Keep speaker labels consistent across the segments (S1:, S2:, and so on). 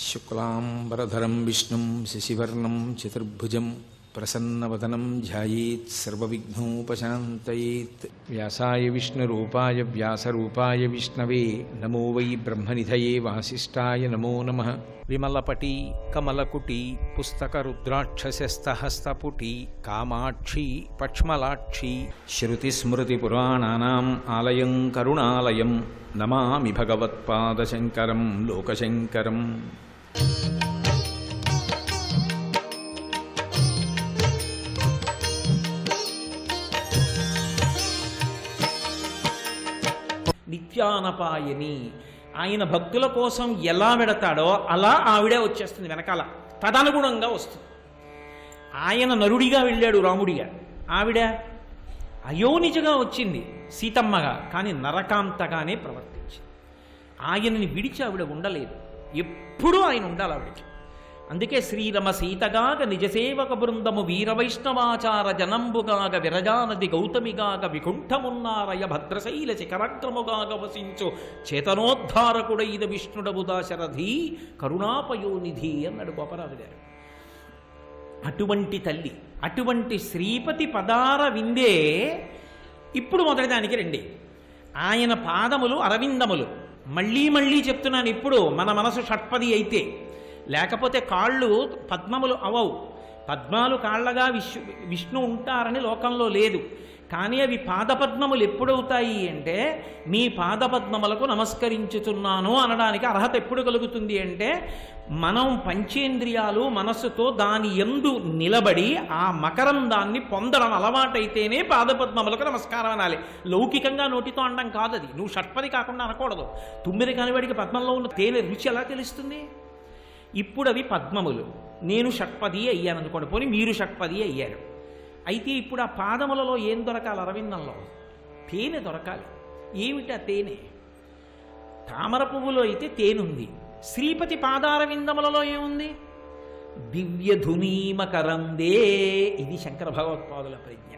S1: శుక్లాంబరధరం విష్ణుం శశివర్ణం చతుర్భుజం ప్రసన్నవదనం ధ్యాయేత్ సర్వవిఘ్నోపశాంతయేత్. వ్యాసాయ విష్ణురూపాయ వ్యాసరూపాయ విష్ణవే నమో వై బ్రహ్మనిధయే వాసిష్ఠాయ నమో నమః. విమలపటి కమలకుటి పుస్తకరుద్రాక్షసస్తహస్తపుటి కామాక్షి పక్ష్మలాక్షి శృతిస్మృతిపురాణానాం ఆలయం కరుణాలయం నమామి భగవత్పాదశంకరం లోకశంకరం.
S2: నిత్యానపాయని ఆయన భక్తుల కోసం ఎలా వెడతాడో అలా ఆవిడే వచ్చేస్తుంది, వెనకాల తదనుగుణంగా వస్తుంది. ఆయన నరుడిగా వెళ్ళాడు రాముడిగా, ఆవిడ అయోనిజగా వచ్చింది సీతమ్మగా, కానీ నరకాంతగానే ప్రవర్తించింది. ఆయనని విడిచి ఆవిడ ఉండలేదు, ఎప్పుడూ ఆయన ఉండాలి ఆవిడకి. అందుకే శ్రీరమ సీతగాగ నిజసేవక బృందము వీరవైష్ణవాచార జనంబుగాగ విరజానది గౌతమిగాగ వికుంఠమున్నారయ భద్రశైల శిఖరక్రముగాగ వసించు చేతనోద్ధారకుడైన విష్ణుడవు దాశరథి కరుణాపయోనిధి అన్నాడు గోపరాజు గారు. అటువంటి తల్లి, అటువంటి శ్రీపతి పదార విందే. ఇప్పుడు మొదటిదానికి రండి. ఆయన పాదములు అరవిందములు. మళ్ళీ మళ్ళీ చెప్తున్నాను, ఇప్పుడు మన మనసు షట్పది అయితే, లేకపోతే కాళ్ళు పద్మములు అవవు. పద్మాలు కాళ్ళగా విష్ణు ఉంటారని లోకంలో లేదు. కానీ అవి పాదపద్మములు ఎప్పుడవుతాయి అంటే, మీ పాదపద్మములకు నమస్కరించుతున్నాను అనడానికి అర్హత ఎప్పుడు కలుగుతుంది అంటే, మనం పంచేంద్రియాలు మనస్సుతో దాని యందు నిలబడి ఆ మకరందాన్ని పొందడం అలవాటైతేనే పాదపద్మములకు నమస్కారం అనాలి. లౌకికంగా నోటితో అనడం కాదు అది. నువ్వు షట్పది కాకుండా అనకూడదు. తుమ్మిరి కానివాడికి పద్మంలో ఉన్న తేనె రుచి ఎలా తెలుస్తుంది? ఇప్పుడు అవి పద్మములు, నేను షట్పది అయ్యాను అనుకోండి, పోనీ మీరు షట్పది అయ్యారు. అయితే ఇప్పుడు ఆ పాదములలో ఏం దొరకాలి? అరవిందంలో తేనె దొరకాలి. ఏమిటా తేనె? తామర పువ్వులో అయితే తేనుంది, శ్రీపతి పాదారవిందములలో ఏముంది? దివ్యధునీమకరందే. ఇది శంకర భగవత్పాదుల ప్రజ్ఞ.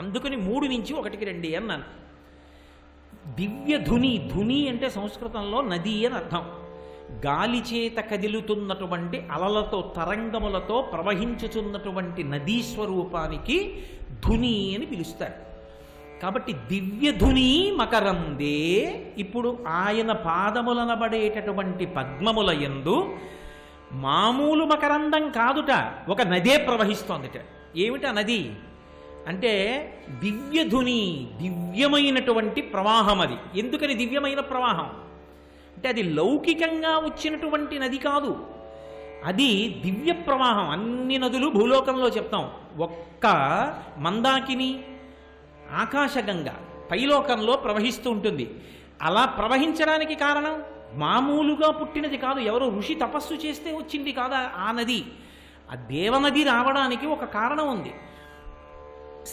S2: అందుకని 3 నుంచి 1కి రండి అన్నాను. దివ్యధుని, ధుని అంటే సంస్కృతంలో నది అని అర్థం. గాలి చేత కదిలుతున్నటువంటి అలలతో తరంగములతో ప్రవహించుచున్నటువంటి నదీ స్వరూపానికి ధుని అని పిలుస్తారు. కాబట్టి దివ్యధుని మకరందే. ఇప్పుడు ఆయన పాదములనబడేటటువంటి పద్మముల యందు మామూలు మకరందం కాదుట, ఒక నదే ప్రవహిస్తోందిట. ఏమిటా నది అంటే దివ్యధుని, దివ్యమైనటువంటి ప్రవాహం. అది ఎందుకని దివ్యమైన ప్రవాహం అంటే, అది లౌకికంగా వచ్చినటువంటి నది కాదు, అది దివ్య ప్రవాహం. అన్ని నదులు భూలోకంలో చెప్తాం, ఒక్క మందాకిని ఆకాశగంగ పైలోకంలో ప్రవహిస్తూ ఉంటుంది. అలా ప్రవహించడానికి కారణం మామూలుగా పుట్టినది కాదు, ఎవరో ఋషి తపస్సు చేస్తే వచ్చింది కాదా ఆ నది. ఆ దేవనది రావడానికి ఒక కారణం ఉంది.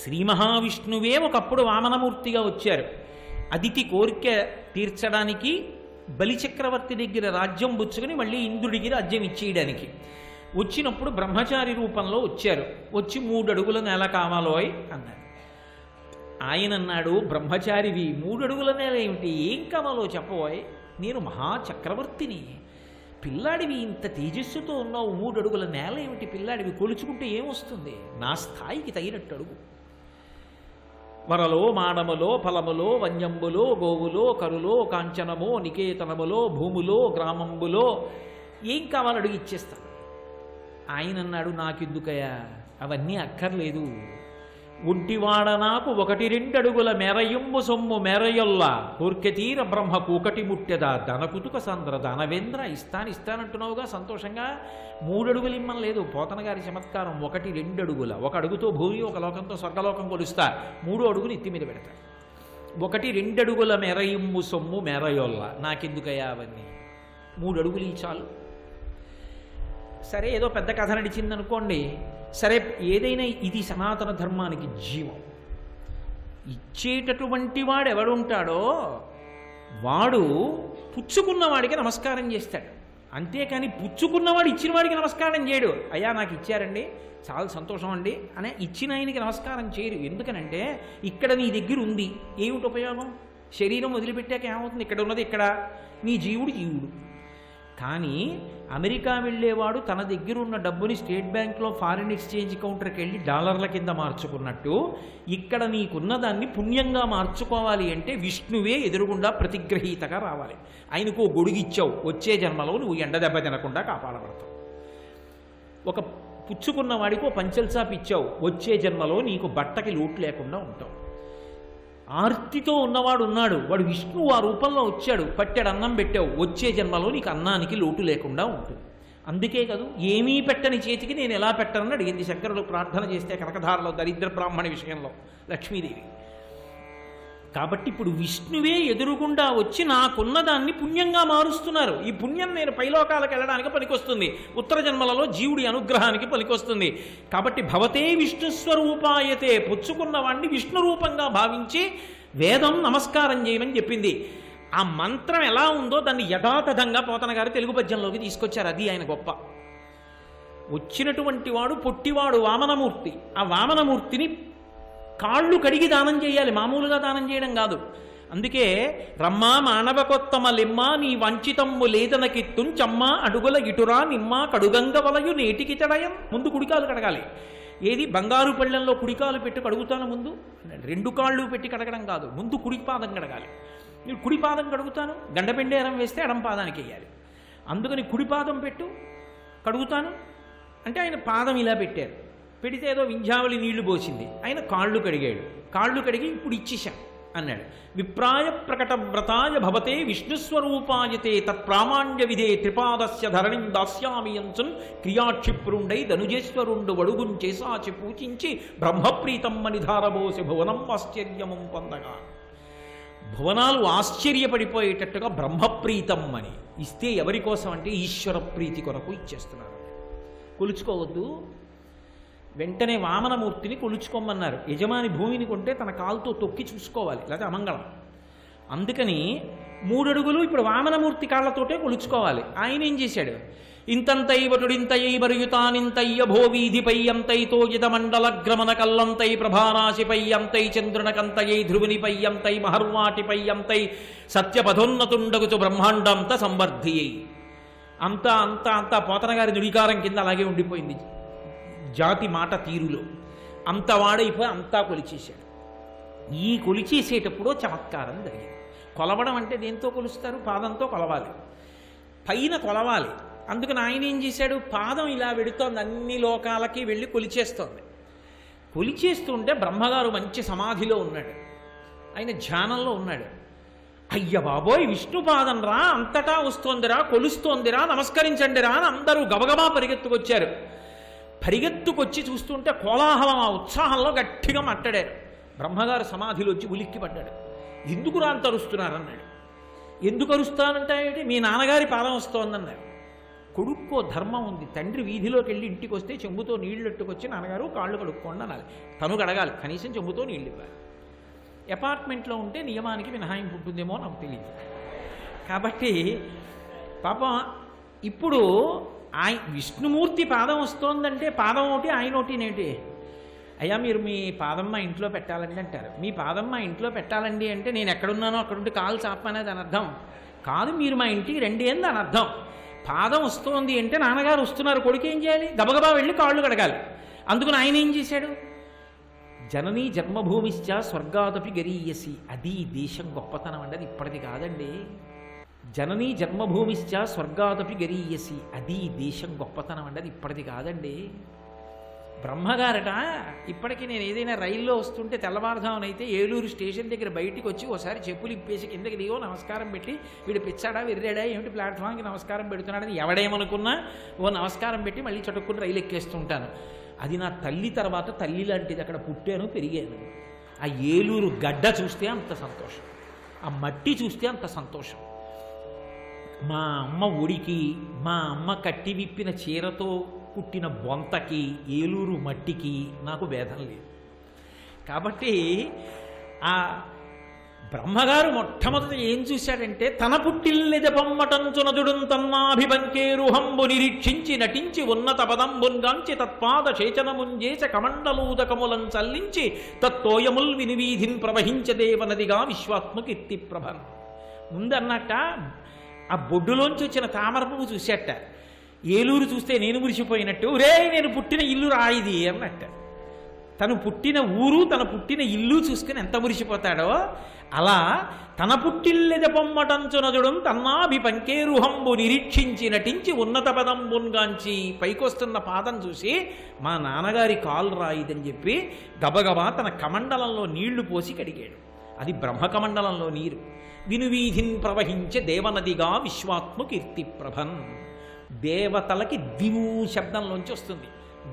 S2: శ్రీ మహావిష్ణువే ఒకప్పుడు వామనమూర్తిగా వచ్చారు. అదితి కోరిక తీర్చడానికి బలిచక్రవర్తి దగ్గర రాజ్యం పుచ్చుకొని మళ్ళీ ఇంద్రుడికి రాజ్యం ఇచ్చేయడానికి వచ్చినప్పుడు బ్రహ్మచారి రూపంలో వచ్చారు. వచ్చి 3 అడుగుల నేల కావాలోయ్ అన్నారు. ఆయన అన్నాడు, బ్రహ్మచారివి 3 అడుగుల నేల ఏమిటి, ఏం కావాలో చెప్పబోయ్, నేను మహాచక్రవర్తిని, పిల్లాడివి ఇంత తేజస్సుతో ఉన్నావు, 3 అడుగుల నేల ఏమిటి, పిల్లాడివి కొలుచుకుంటే ఏమొస్తుంది, నా స్థాయికి తగినట్టు అడుగు. వరలో మాడములో ఫలములో వన్యంబులో గోవులో కరులో కాంచనమో నికేతనములో భూములో గ్రామంబులో ఏం కావాలో అడుగు ఇచ్చేస్తాను. ఆయన అన్నాడు, నాకెందుకయ్యా అవన్నీ అక్కర్లేదు, ఒంటివాడ నాకు 1-2 అడుగుల మెరయుంబు సొమ్ము మెరయొల్లా కోర్కెతీర బ్రహ్మ కూకటి ముట్టెదా ధనకుతుక సంద్ర ధనవేంద్ర. ఇస్తానంటున్నావుగా సంతోషంగా, 3 అడుగులు ఇమ్మని లేదు. పోతన గారి చమత్కారం 1-2 అడుగుల, 1 అడుగుతో భూమి ఒక లోకంతో స్వర్గలోకం కొలుస్తా, 3వ అడుగుని ఎత్తి మీద పెడతా. 1-2 అడుగుల మెరయుంబు సొమ్ము మెరయొల్లా, నాకెందుకయ్యా అవన్నీ, 3 అడుగులు చాలు. సరే, ఏదో పెద్ద కథ నడిచిందనుకోండి, సరే ఏదైనా ఇది సనాతన ధర్మానికి జీవం. ఇచ్చేటటువంటి వాడు ఎవడుంటాడో వాడు పుచ్చుకున్నవాడికి నమస్కారం చేస్తాడు, అంతేకాని పుచ్చుకున్నవాడు ఇచ్చిన వాడికి నమస్కారం చేయడు. అయ్యా నాకు ఇచ్చారండి, చాలా సంతోషం అండి అనే ఇచ్చిన ఆయనకి నమస్కారం చేయరు. ఎందుకనంటే ఇక్కడ నీ దగ్గర ఉంది, ఏమిటి ఉపయోగం? శరీరం వదిలిపెట్టాక ఏమవుతుంది? ఇక్కడ ఉన్నది ఇక్కడ, నీ జీవుడు జీవుడు. కానీ అమెరికా వెళ్ళేవాడు తన దగ్గర ఉన్న డబ్బుని స్టేట్ బ్యాంక్లో ఫారిన్ ఎక్స్చేంజ్ కౌంటర్కి వెళ్ళి డాలర్ల కింద మార్చుకున్నట్టు ఇక్కడ నీకున్న దాన్ని పుణ్యంగా మార్చుకోవాలి అంటే విష్ణువే ఎదురుగుండా ప్రతిగ్రహీతగా రావాలి. ఆయనకు గొడుగిచ్చావు, వచ్చే జన్మలో నువ్వు ఎండ దెబ్బ తినకుండా కాపాడబడతావు. ఒక పుచ్చుకున్న వాడికి ఓ పంచల్సాప్ ఇచ్చావు, వచ్చే జన్మలో నీకు బట్టకి లోటు లేకుండా ఉంటావు. ఆర్తితో ఉన్నవాడు ఉన్నాడు, వాడు విష్ణువు ఆ రూపంలో వచ్చాడు, పట్టెడు అన్నం పెట్టావు, వచ్చే జన్మలో నీకు అన్నానికి లోటు లేకుండా ఉంటుంది. అందుకే కాదు ఏమీ పెట్టని చేతికి నేను ఎలా పెట్టనని అడిగింది శంకరుడు ప్రార్థన చేస్తే కనకధారలో దరిద్ర బ్రాహ్మణి విషయంలో లక్ష్మీదేవి. కాబట్టి ఇప్పుడు విష్ణువే ఎదురుగుండా వచ్చి నాకున్న దాన్ని పుణ్యంగా మారుస్తున్నారు. ఈ పుణ్యం నేను పైలోకాలకు వెళ్ళడానికి పనికొస్తుంది, ఉత్తర జన్మలలో జీవుడి అనుగ్రహానికి పనికొస్తుంది. కాబట్టి భవతే విష్ణుస్వరూపాయతే, పుచ్చుకున్న వాడిని విష్ణు రూపంగా భావించి వేదం నమస్కారం చేయమని చెప్పింది. ఆ మంత్రం ఎలా ఉందో దాన్ని యథాతథంగా పోతన గారు తెలుగు పద్యంలోకి తీసుకొచ్చారు. అది ఆయన గొప్ప. వచ్చినటువంటి వాడు పొట్టివాడు వామనమూర్తి. ఆ వామనమూర్తిని కాళ్ళు కడిగి దానం చేయాలి, మామూలుగా దానం చేయడం కాదు. అందుకే రమ్మా మానవకొత్తమ లిమ్మ నీ వంచితమ్ము లేదనకిత్తుంచమ్మ అడుగుల ఇటురా నిమ్మ కడుగంగ వలయు నేటికి తడయం. ముందు కుడికాలు కడగాలి. ఏది బంగారు పళ్ళెంలో కుడికాలు పెట్టి కడుగుతాను ముందు, రెండు కాళ్ళు పెట్టి కడగడం కాదు, ముందు కుడి పాదం కడగాలి. మీరు కుడి పాదం కడుగుతాను, గండపెండేరం వేస్తే ఎడం పాదానికి వేయాలి. అందుకని కుడి పాదం పెట్టు కడుగుతాను అంటే ఆయన పాదం ఇలా పెట్టారు, పెడితే ఏదో వింధ్యావళి నీళ్లు పోసింది, ఆయన కాళ్ళు కడిగాడు. కాళ్ళు కడిగి ఇప్పుడు ఇచ్చేశాం అన్నాడు. విప్రాయ ప్రకట వ్రతాయ భవతే విష్ణుస్వరూపాయతే తత్ప్రామాణ్య విధే త్రిపాదస్య ధరణిం దాస్యామియంచున్ క్రియాక్షిప్రుండై ధనుజేశ్వరుండు వడుగుం చేసాచి పూజించి బ్రహ్మప్రీతమ్మని ధారబోసి భువనం ఆశ్చర్యము పొందగా. భువనాలు ఆశ్చర్యపడిపోయేటట్టుగా బ్రహ్మప్రీతం అని ఇస్తే ఎవరి కోసం అంటే ఈశ్వర ప్రీతి కొరకు ఇచ్చేస్తున్నారు. కొలుచుకోవద్దు, వెంటనే వామనమూర్తిని కొలుచుకోమన్నారు. యజమాని భూమిని కొంటే తన కాలుతో తొక్కి చూసుకోవాలి, లేకపోతే అమంగళం. అందుకని 3 అడుగులు ఇప్పుడు వామనమూర్తి కాళ్లతోటే కొలుచుకోవాలి. ఆయన ఏం చేశాడు? ఇంతంతై వటుడింతయై బరుయుతానింతయ్య భోవీధిపై అంతైతో యదమండలగ్రమణ కల్లంతై ప్రభారాశిపై అంతై చంద్రునకంతయై ధ్రువునిపై అంతై మహర్వాటిపై అంతై సత్యపథోన్నతుండగుచు బ్రహ్మాండంత సంవర్ధియై. అంతా అంతా అంతా పోతన గారి నుడికారం కింద అలాగే ఉండిపోయింది జాతి మాట తీరులో. అంత వాడైపోయి అంతా కొలిచేశాడు. ఈ కొలిచేసేటప్పుడు చమత్కారం జరిగింది. కొలవడం అంటే దేంతో కొలుస్తారు? పాదంతో కొలవాలి, పైన కొలవాలి. అందుకని ఆయన ఏం చేశాడు? పాదం ఇలా వెడుతోంది, అన్ని లోకాలకి వెళ్ళి కొలిచేస్తోంది. కొలిచేస్తుంటే బ్రహ్మగారు మంచి సమాధిలో ఉన్నాడు, ఆయన ధ్యానంలో ఉన్నాడు. అయ్య బాబోయ్ విష్ణుపాదం రా, అంతటా వస్తోందిరా, కొలుస్తోందిరా, నమస్కరించండిరా అని అందరూ గబగబా పరిగెత్తుకొచ్చారు. పరిగెత్తుకొచ్చి చూస్తుంటే కోలాహలం, ఆ ఉత్సాహంలో గట్టిగా మాట్లాడారు. బ్రహ్మగారు సమాధిలో వచ్చి ఉలిక్కి పడ్డాడు. ఎందుకు రా అంత అరుస్తున్నారన్నాడు. ఎందుకు అరుస్తానంటే మీ నాన్నగారి పాదం వస్తోందన్నారు. కొడుక్కో ధర్మం ఉంది, తండ్రి వీధిలోకి వెళ్ళి ఇంటికి వస్తే చెంబుతో నీళ్లు ఎట్టుకొచ్చి నాన్నగారు కాళ్ళు కడుక్కోండి అనాలి, తను కడగాలి, కనీసం చెంబుతో నీళ్ళు ఇవ్వాలి. అపార్ట్మెంట్లో ఉంటే నియమానికి మినహాయింపు ఉంటుందేమో నాకు తెలియదు. కాబట్టి పాపం ఇప్పుడు విష్ణుమూర్తి పాదం వస్తోందంటే పాదం ఒకటి ఆయన ఒకటి నేటి. అయ్యా మీరు మీ పాదం మా ఇంట్లో పెట్టాలండి అంటారు. మీ పాదం మా ఇంట్లో పెట్టాలండి అంటే నేను ఎక్కడున్నానో అక్కడుంటే కాలు చాపనేది అని అర్థం కాదు. మీరు మా ఇంటికి రండి అని దాని అర్థం. పాదం వస్తోంది అంటే నాన్నగారు వస్తున్నారు, కొడుకు ఏం చేయాలి? గబగబా వెళ్ళి కాళ్ళు కడగాలి. అందుకని ఆయన ఏం చేశాడు? జననీ జన్మభూమిశ్చ స్వర్గాదపి గరీయసి. అది దేశం గొప్పతనం అండి, అది ఇప్పటిది కాదండి. జననీ జన్మభూమిశ్చ స్వర్గాదపి గరీయసి, అది దేశం గొప్పతనం అండి, అది ఇప్పటిది కాదండి. బ్రహ్మగారట ఇప్పటికీ నేను ఏదైనా రైల్లో వస్తుంటే తెల్లవారుజామునైతే ఏలూరు స్టేషన్ దగ్గర బయటికి వచ్చి ఓసారి చెప్పులు ఇప్పేసి కిందకి దిగో నమస్కారం పెట్టి, వీడు పిచ్చాడా విర్రాడా ఏమిటి ప్లాట్ఫామ్కి నమస్కారం పెడుతున్నాడని ఎవడేమనుకున్నా ఓ నమస్కారం పెట్టి మళ్ళీ చటుక్కుని రైలు ఎక్కేస్తుంటాను. అది నా తల్లి తర్వాత తల్లి లాంటిది, అక్కడ పుట్టాను పెరిగాను. ఆ ఏలూరు గడ్డ చూస్తే అంత సంతోషం, ఆ మట్టి చూస్తే అంత సంతోషం. మా అమ్మ ఒడికి, మా అమ్మ కట్టి విప్పిన చీరతో కుట్టిన బొంతకి, ఏలూరు మట్టికి నాకు భేదం లేదు. కాబట్టి ఆ బ్రహ్మగారు మొట్టమొదట ఏం చూశాడంటే, తన పుట్టిల్లిద పొమ్మటంచునదుడున్ తన్నాభిబంకేరుహంబు నిరీక్షించి నటించి ఉన్నత పదంబున్గాంచి తత్పాద చేచనముంజేచ కమండలూదకములం చల్లించి తత్తోయముల్ వినివీధిన్ ప్రవహించదేవనదిగా విశ్వాత్మ కీర్తి ప్రభన్. ముందన్నట్ట ఆ బొడ్డులోంచి వచ్చిన తామర పువ్వు చూసేట. ఏలూరు చూస్తే నేను మురిసిపోయినట్టు, రే నేను పుట్టిన ఇల్లు రాయిది అన్నట్ట. తను పుట్టిన ఊరు తన పుట్టిన ఇల్లు చూసుకుని ఎంత మురిసిపోతాడో అలా తన పుట్టిల్లెద పొమ్మటంచునజుడం తన్నాభిపంకేరుహంబు నిరీక్షించి నటించి ఉన్నత పదంబున్గాంచి పైకొస్తున్న పాదం చూసి మా నాన్నగారి కాలు రాయిదని చెప్పి గబగబా తన కమండలంలో నీళ్లు పోసి కడిగాడు. అది బ్రహ్మకమండలంలో నీరు. వినువీధిన్ ప్రవహించే దేవనదిగా విశ్వాత్మ కీర్తి ప్రభన్. దేవతలకి దివు శబ్దంలోంచి వస్తుంది.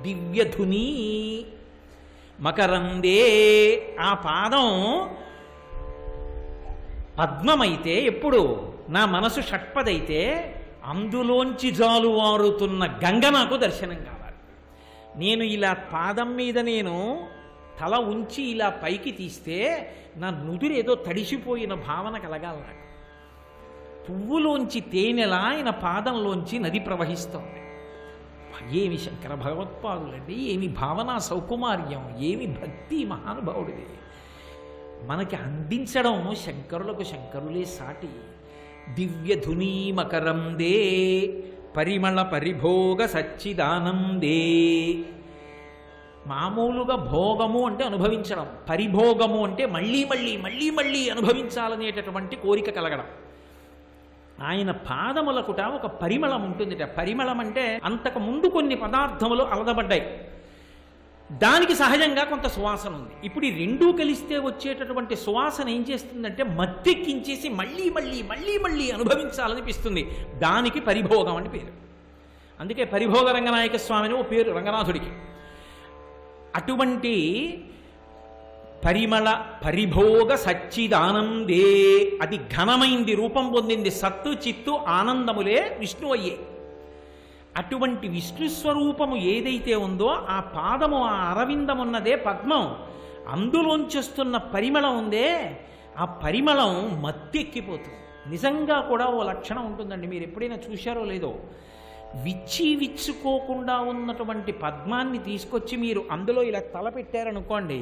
S2: దివ్యధుని మకరందే. ఆ పాదం పద్మమైతే ఎప్పుడు నా మనసు షట్పదైతే అందులోంచి జాలువారుతున్న గంగ నాకు దర్శనం కావాలి. నేను ఇలా పాదం మీద నేను తల ఉంచి ఇలా పైకి తీస్తే నా నుదురేదో తడిసిపోయిన భావన కలగాలి నాకు. పువ్వులోంచి తేనెలా ఆయన పాదంలోంచి నది ప్రవహిస్తోంది. ఏమి శంకర భగవత్పాదులండి, ఏమి భావనా సౌకుమార్యం, ఏమి భక్తి మహానుభావుడిది. మనకి అందించడం శంకరులకు శంకరులే సాటి. దివ్యధునీ మకరందే పరిమళ పరిభోగ సచ్చిదానందే. మామూలుగా భోగము అంటే అనుభవించడం, పరిభోగము అంటే మళ్ళీ మళ్ళీ మళ్ళీ మళ్ళీ అనుభవించాలనేటటువంటి కోరిక కలగడం. ఆయన పాదములకుట ఒక పరిమళం ఉంటుందిట. పరిమళం అంటే అంతకు ముందు కొన్ని పదార్థములు అలదబడ్డాయి, దానికి సహజంగా కొంత సువాసన ఉంది. ఇప్పుడు ఈ రెండూ కలిస్తే వచ్చేటటువంటి సువాసన ఏం చేస్తుందంటే మత్తెక్కించేసి మళ్ళీ మళ్ళీ మళ్ళీ మళ్ళీ అనుభవించాలనిపిస్తుంది. దానికి పరిభోగం అని పేరు. అందుకే పరిభోగ రంగనాయక స్వామిని ఓ పేరు రంగనాథుడికి. అటువంటి పరిమళ పరిభోగ సచ్చిదానందే. అది ఘనమైంది, రూపం పొందింది. సత్తు చిత్తు ఆనందములే విష్ణు అయ్యే. అటువంటి విష్ణు స్వరూపము ఏదైతే ఉందో ఆ పాదము, ఆ అరవిందమున్నదే పద్మం. అందులోంచొస్తున్న పరిమళం ఉందే, ఆ పరిమళం మత్తెక్కిపోతుంది. నిజంగా కూడా ఓ లక్షణం ఉంటుందండి, మీరు ఎప్పుడైనా చూశారో లేదో. విచ్చుకోకుండా ఉన్నటువంటి పద్మాన్ని తీసుకొచ్చి మీరు అందులో ఇలా తల పెట్టారనుకోండి,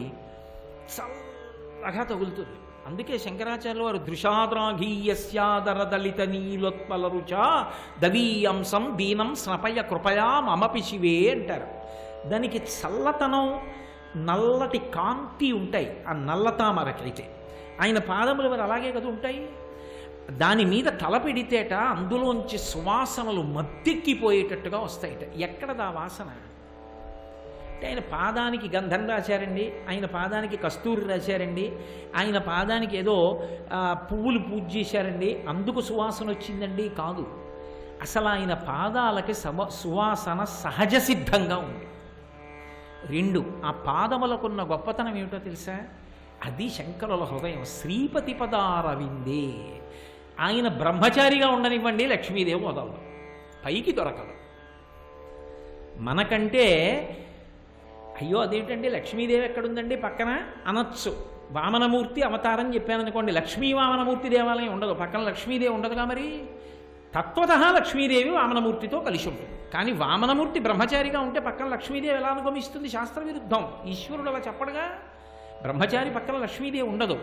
S2: చల్లగా తగులుతుంది. అందుకే శంకరాచార్యులు వారు దృశాద్రాఘీయస్యాదరదలిత నీలోత్పల రుచ దవీయంసం దీనం స్నపయ కృపయా మమపి శివే అంటారు. దానికి చల్లతనం, నల్లటి కాంతి ఉంటాయి ఆ నల్లతామరకైతే. ఆయన పాదములు మరి అలాగే కదా ఉంటాయి. దాని మీద తల పెడితేట అందులోంచి సువాసనలు మత్తెక్కిపోయేటట్టుగా వస్తాయిట. ఎక్కడదా వాసన అంటే ఆయన పాదానికి గంధం రాశారండి, ఆయన పాదానికి కస్తూరి రాశారండి, ఆయన పాదానికి ఏదో పువ్వులు పూజ చేశారండి అందుకు సువాసన వచ్చిందండి. కాదు, అసలు ఆయన పాదాలకి సువాసన సహజ సిద్ధంగా ఉంది. రెండు, ఆ పాదములకున్న గొప్పతనం ఏమిటో తెలుసా? అది శంకరుల హృదయం. శ్రీపతి పదారవిందే. ఆయన బ్రహ్మచారిగా ఉండనివ్వండి, లక్ష్మీదేవి వదలదు, పైకి దొరకదు. మనకంటే అయ్యో అదేంటండి లక్ష్మీదేవి ఎక్కడుందండి పక్కన అనొచ్చు. వామనమూర్తి అవతారం చెప్పాననుకోండి, లక్ష్మీ వామనమూర్తి దేవాలయం ఉండదు, పక్కన లక్ష్మీదేవి ఉండదుగా. మరి తత్వత లక్ష్మీదేవి వామనమూర్తితో కలిసి ఉంటుంది. కానీ వామనమూర్తి బ్రహ్మచారిగా ఉంటే పక్కన లక్ష్మీదేవి ఎలా అనుగమిస్తుంది? శాస్త్ర విరుద్ధం. ఈశ్వరుడు అలా చెప్పడుగా. బ్రహ్మచారి పక్కన లక్ష్మీదేవి ఉండదు.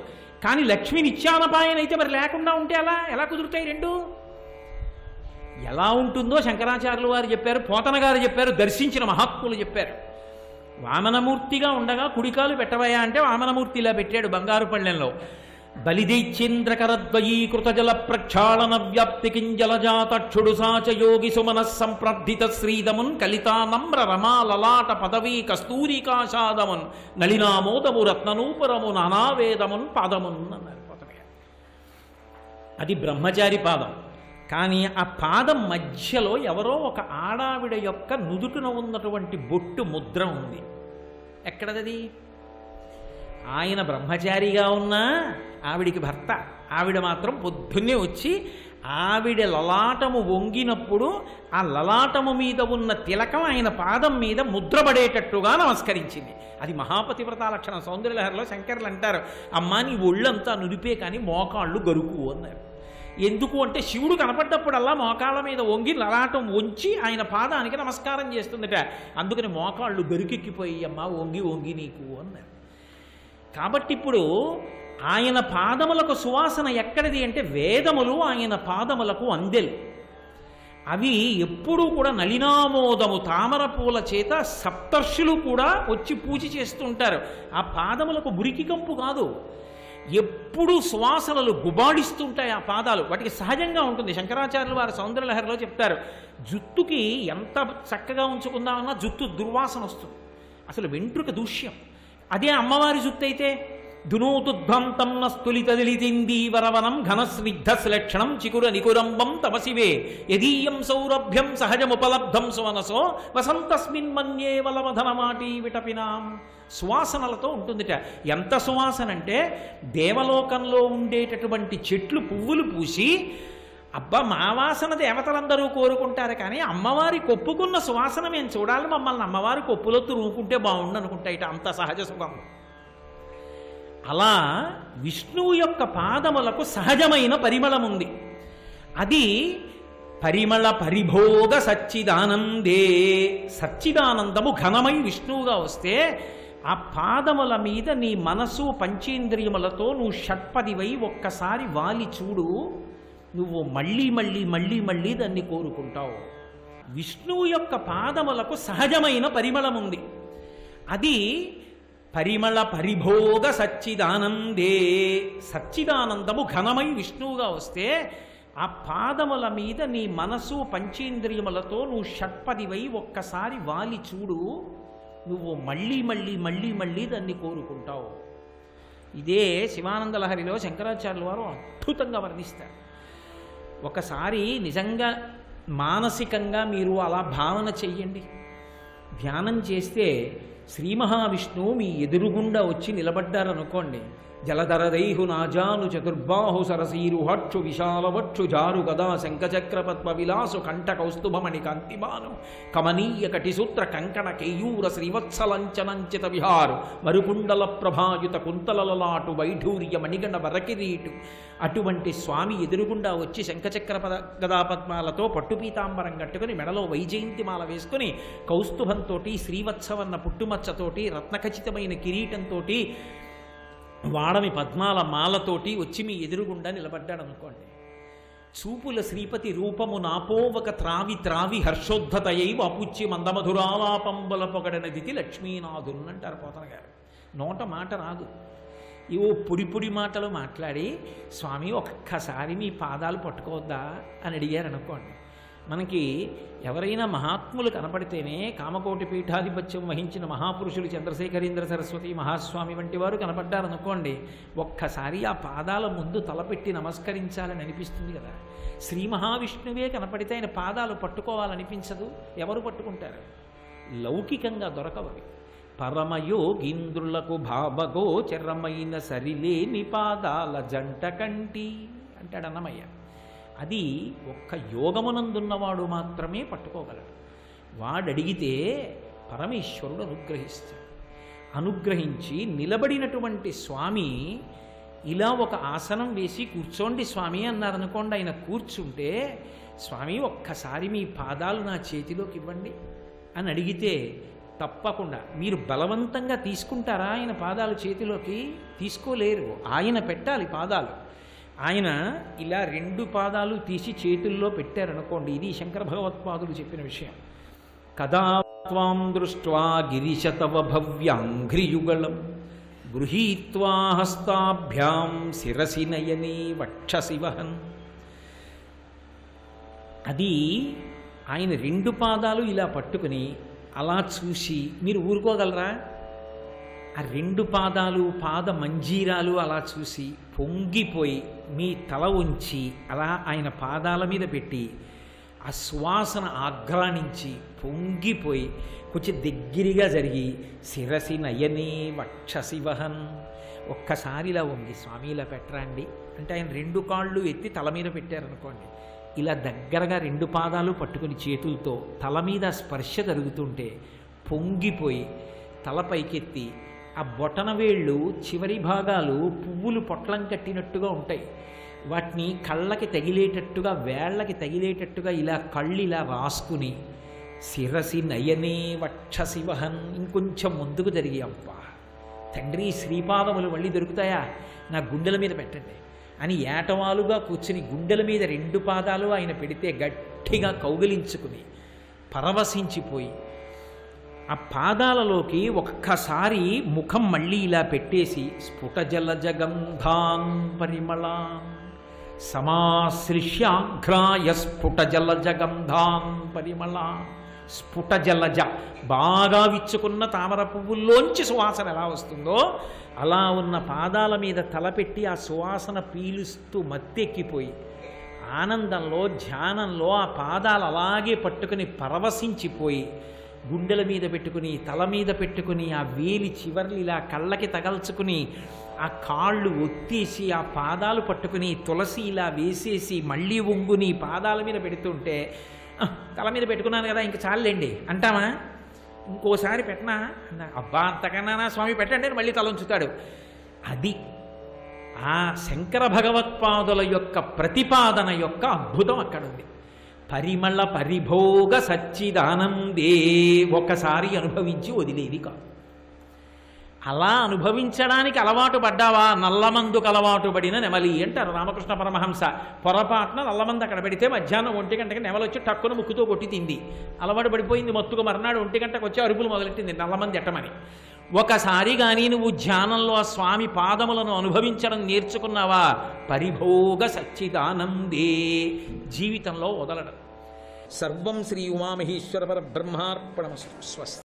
S2: కానీ లక్ష్మీ నిత్యానపాయనైతే మరి లేకుండా ఉంటే ఎలా కుదురుతాయి రెండు? ఎలా ఉంటుందో శంకరాచార్యులు వారు చెప్పారు, పోతన గారు చెప్పారు, దర్శించిన మహాత్ములు చెప్పారు. వామనమూర్తిగా ఉండగా కుడికాలు పెట్టవయా అంటే వామనమూర్తి ఇలా పెట్టాడు బంగారు పళ్ళెంలో. బలిదైచ్చేంద్రకరద్వయీకృత జల ప్రక్షాళన వ్యాప్తి కింజలజాతక్షుడు సాచయోగి సుమన సంప్రర్థిత శ్రీదమున్ కలితానమ్ర రమాలలాట పదవీ కస్తూరికాషాదమున్ నళినామోదము రత్ననూపురము నానావేదమున్ పాదమున్ అన్నారు పోతన గారు. అది బ్రహ్మచారి పాదం. కానీ ఆ పాదం మధ్యలో ఎవరో ఒక ఆడావిడ యొక్క నుదుటిన ఉన్నటువంటి బొట్టు ముద్ర ఉంది. ఎక్కడది? ఆయన బ్రహ్మచారిగా ఉన్నా ఆవిడికి భర్త. ఆవిడ మాత్రం పొద్దున్నే వచ్చి ఆవిడ లలాటము వంగినప్పుడు ఆ లలాటము మీద ఉన్న తిలకం ఆయన పాదం మీద ముద్రపడేటట్టుగా నమస్కరించింది. అది మహాపతివ్రత లక్షణం. సౌందర్యలహరిలో శంకర్లు అంటారు, అమ్మా నీ ఒళ్ళంతా నుడిపే కానీ మోకాళ్ళు గరుకు అన్నారు. ఎందుకు అంటే శివుడు కనపడ్డప్పుడల్లా మోకాళ్ళ మీద వంగి లలాటం వంచి ఆయన పాదానికి నమస్కారం చేస్తుందట. అందుకని మోకాళ్ళు గరుకెక్కిపోయి అమ్మా వంగి వంగి నీకు అన్నారు. కాబట్టి ఇప్పుడు ఆయన పాదములకు సువాసన ఎక్కడిది అంటే వేదములు ఆయన పాదములకు అందెలు. అవి ఎప్పుడూ కూడా నలినామోదము తామర పూల చేత సప్తర్షులు కూడా వచ్చి పూజ చేస్తుంటారు. ఆ పాదములకు మురికి కంపు కాదు, ఎప్పుడు సువాసనలు గుబాడిస్తుంటాయి ఆ పాదాలు. వాటికి సహజంగా ఉంటుంది. శంకరాచార్యులు వారి సౌందర్యలహరిలో చెప్తారు, జుత్తుకి ఎంత చక్కగా ఉంచుకుందామన్నా జుత్తు దుర్వాసన వస్తుంది, అసలు వెంట్రుక దూష్యం. అదే అమ్మవారి జుత్తు అయితే దునూతుద్భంతం నస్తులితదిలితిందీవరవనం ఘనస్నిగ్ధశ్లక్షణం చికుర నికురంబం తమసివే యదీయం సౌరభ్యం సహజముపలబ్ధం సువనసో వసంతస్మిన్ మన్యే వలవధనమాటి విటపినాం. సువాసనలతో ఉంటుందిట. ఎంత సువాసన అంటే దేవలోకంలో ఉండేటటువంటి చెట్లు పువ్వులు పూసి, అబ్బా మా వాసన దేవతలందరూ కోరుకుంటారు, కానీ అమ్మవారి కొప్పుకున్న సువాసన మేము చూడాలి, మమ్మల్ని అమ్మవారి కొప్పులో తురుముకుంటే బాగుండు అనుకుంటాయిట. అంత సహజ సుఖం. అలా విష్ణువు యొక్క పాదములకు సహజమైన పరిమళం ఉంది. అది పరిమళ పరిభోగ సచ్చిదానందే. సచ్చిదానందము ఘనమై విష్ణువుగా వస్తే ఆ పాదముల మీద నీ మనసు పంచేంద్రియములతో నువ్వు షట్పదివై ఒక్కసారి వాలి చూడు, నువ్వు మళ్ళీ మళ్ళీ మళ్ళీ మళ్ళీ దాన్ని కోరుకుంటావు. విష్ణువు యొక్క పాదములకు సహజమైన పరిమళం ఉంది. అది పరిమళ పరిభోగ సచ్చిదానందే. సచ్చిదానందము ఘనమై విష్ణువుగా వస్తే ఆ పాదముల మీద నీ మనసు పంచేంద్రియములతో నువ్వు షట్పదివై ఒక్కసారి వాలి చూడు, నువ్వు మళ్ళీ మళ్ళీ మళ్ళీ మళ్ళీ దాన్ని కోరుకుంటావు. ఇదే శివానందలహరిలో శంకరాచార్యుల వారు అద్భుతంగా వర్ణిస్తారు. ఒకసారి నిజంగా మానసికంగా మీరు అలా భావన చెయ్యండి. ధ్యానం చేస్తే శ్రీ మహావిష్ణువు మీ ఎదురుగుండా వచ్చి నిలబడ్డారనుకోండి. జలధరదైహు నాజాను చతుర్బాహు సరసీరుహక్షు విశాలవక్షు జారు గదా శంఖచక్ర పద్మ విలాసు కంఠ కౌస్తుభమణి కాంతిమాను కమనీయ కటిసూత్ర కంకణ కేయూర శ్రీవత్సలంచనంచిత విహారు మరుకుండల ప్రభాయుత కుంతలలలాటు వైఢూర్య మణిగణ వరకిరీటు. అటువంటి స్వామి ఎదురుగుండా వచ్చి శంఖచక్ర గదాపద్మాలతో పట్టుపీతాంబరం కట్టుకుని మెడలో వైజయంతిమాల వేసుకుని కౌస్తుభంతో శ్రీవత్సవన్న పుట్టుమచ్చతోటి రత్నఖచితమైన కిరీటంతో వాడమి పద్మాల మాలతోటి వచ్చి మీ ఎదురుగుండా నిలబడ్డాడు అనుకోండి. చూపుల శ్రీపతి రూపము నాపోవక త్రావి త్రావి హర్షోద్ధతయై వాపుచ్చి మందమధురాలాపంబల పొగడనదితి లక్ష్మీనాథున్ అంటారు పోతన గారు. నోట మాట రాదు, ఇవో పొడి పొడి మాటలు మాట్లాడి స్వామి ఒక్కసారి మీ పాదాలు పట్టుకోవద్దా అని అడిగారనుకోండి. మనకి ఎవరైనా మహాత్ములు కనపడితేనే కామకోటి పీఠాధిపత్యం వహించిన మహాపురుషులు చంద్రశేఖరేంద్ర సరస్వతి మహాస్వామి వంటి వారు కనపడ్డారనుకోండి, ఒక్కసారి ఆ పాదాల ముందు తలపెట్టి నమస్కరించాలని అనిపిస్తుంది కదా. శ్రీ మహావిష్ణువే కనపడితే ఆయన పాదాలు పట్టుకోవాలనిపించదు. ఎవరు పట్టుకుంటారు? లౌకికంగా దొరకవవి. పరమయోగీంద్రులకు భావగోచరమైన సరిలేని పాదాల జంట కంటి అంటాడు అన్నమయ్య. అది ఒక్క యోగమునందున్నవాడు మాత్రమే పట్టుకోగలడు. వాడడిగితే పరమేశ్వరుడు అనుగ్రహిస్తాడు. అనుగ్రహించి నిలబడినటువంటి స్వామి ఇలా ఒక ఆసనం వేసి కూర్చోండి స్వామి అన్నారనుకోండి. ఆయన కూర్చుంటే స్వామి ఒక్కసారి మీ పాదాలు నా చేతిలోకి ఇవ్వండి అని అడిగితే తప్పకుండా మీరు బలవంతంగా తీసుకుంటారా? ఆయన పాదాలు చేతిలోకి తీసుకోలేరు. ఆయన పెట్టాలి పాదాలు. ఆయన ఇలా రెండు పాదాలు తీసి చేతుల్లో పెట్టారనుకోండి. ఇది శంకర భగవత్పాదులు చెప్పిన విషయం. కదా త్వాం దృష్ట్వా గిరిశతవ భవ్యాంఘ్రియుగళం గృహీత్వా హస్తాభ్యాం శిరసి నయనే వక్షసి వహన్. అది ఆయన రెండు పాదాలు ఇలా పట్టుకుని అలా చూసి మీరు ఊరుకోగలరా? ఆ రెండు పాదాలు పాద మంజీరాలు అలా చూసి పొంగిపోయి మీ తల ఉంచి అలా ఆయన పాదాల మీద పెట్టి ఆ శ్వాసన ఆఘ్రానించి పొంగిపోయి కొంచెం దగ్గరగా జరిగి శిరసి నయనే వక్షసి వహన్. ఒక్కసారి ఇలా వంగి స్వామి ఇలా పెట్టరండి అంటే ఆయన రెండు కాళ్ళు ఎత్తి తల మీద పెట్టారనుకోండి. ఇలా దగ్గరగా రెండు పాదాలు పట్టుకుని చేతులతో తల మీద స్పర్శ జరుగుతుంటే పొంగిపోయి తల పైకెత్తి ఆ బొటన వేళ్ళు చివరి భాగాలు పువ్వులు పొట్లం కట్టినట్టుగా ఉంటాయి. వాటిని కళ్ళకి తగిలేటట్టుగా వేళ్ళకి తగిలేటట్టుగా ఇలా కళ్ళు ఇలా రాసుకుని శిరసి నయనే వక్షసి వహన్ ఇంకొంచెం ముందుకు జరిగి అబ్బా తండ్రి శ్రీపాదములు మళ్ళీ దొరుకుతాయా, నా గుండెల మీద పెట్టండి అని ఏటవాలుగా కూర్చుని గుండెల మీద 2 పాదాలు ఆయన పెడితే గట్టిగా కౌగిలించుకుని పరవశించిపోయి ఆ పాదాలలోకి ఒక్కసారి ముఖం మళ్ళీ ఇలా పెట్టేసి స్ఫుట జలజగంధాం పరిమళాం సమాశ్రిష్యాఘ్రాయ స్ఫుట జలజగంధాం పరిమళాం. స్ఫుట జలజ బాగా విచ్చుకున్న తామర పువ్వుల్లోంచి సువాసన ఎలా వస్తుందో అలా ఉన్న పాదాల మీద తలపెట్టి ఆ సువాసన పీలుస్తూ మత్తెక్కిపోయి ఆనందంలో ధ్యానంలో ఆ పాదాలు అలాగే పట్టుకుని పరవశించిపోయి గుండెల మీద పెట్టుకుని తల మీద పెట్టుకుని ఆ వేలి చివర్లు ఇలా కళ్ళకి తగల్చుకుని ఆ కాళ్ళు ఒత్తేసి ఆ పాదాలు పట్టుకుని తులసి ఇలా వేసేసి మళ్ళీ ఒంగుని పాదాల మీద పెడుతుంటే తల మీద పెట్టుకున్నాను కదా ఇంక చాలండి అంటామా, ఇంకోసారి పెట్టనా అన్నా, అబ్బా అంతకన్నా నా స్వామి పెట్టండి అని మళ్ళీ తల ఉంచుతాడు. అది ఆ శంకర భగవత్పాదుల యొక్క ప్రతిపాదన యొక్క అద్భుతం అక్కడుంది. పరిమళ పరిభోగ సచ్చిదానందే ఒకసారి అనుభవించి వదిలేది కాదు. అలా అనుభవించడానికి అలవాటు పడ్డావా, నల్లమందుకు అలవాటు పడిన నెమలి అంటారు రామకృష్ణ పరమహంస. పొరపాటున నల్లమంది అక్కడ పెడితే మధ్యాహ్నం 1 గంటకి నెమలి వచ్చి టక్కున ముక్కుతో కొట్టి తింది, అలవాటు పడిపోయింది. మత్తుకు మర్నాడు 1 గంటకు వచ్చి అరుపులు మొదలెట్టింది నల్లమంది ఎట్టమని. ఒకసారి కానీ నువ్వు ధ్యానంలో ఆ స్వామి పాదములను అనుభవించడం నేర్చుకున్నావా, పరిభోగ సచ్చిదానందే జీవితంలో వదలడం. సర్వం శ్రీ ఉమామహేశ్వర పరబ్రహ్మార్పణమస్తు. స్వస్తి.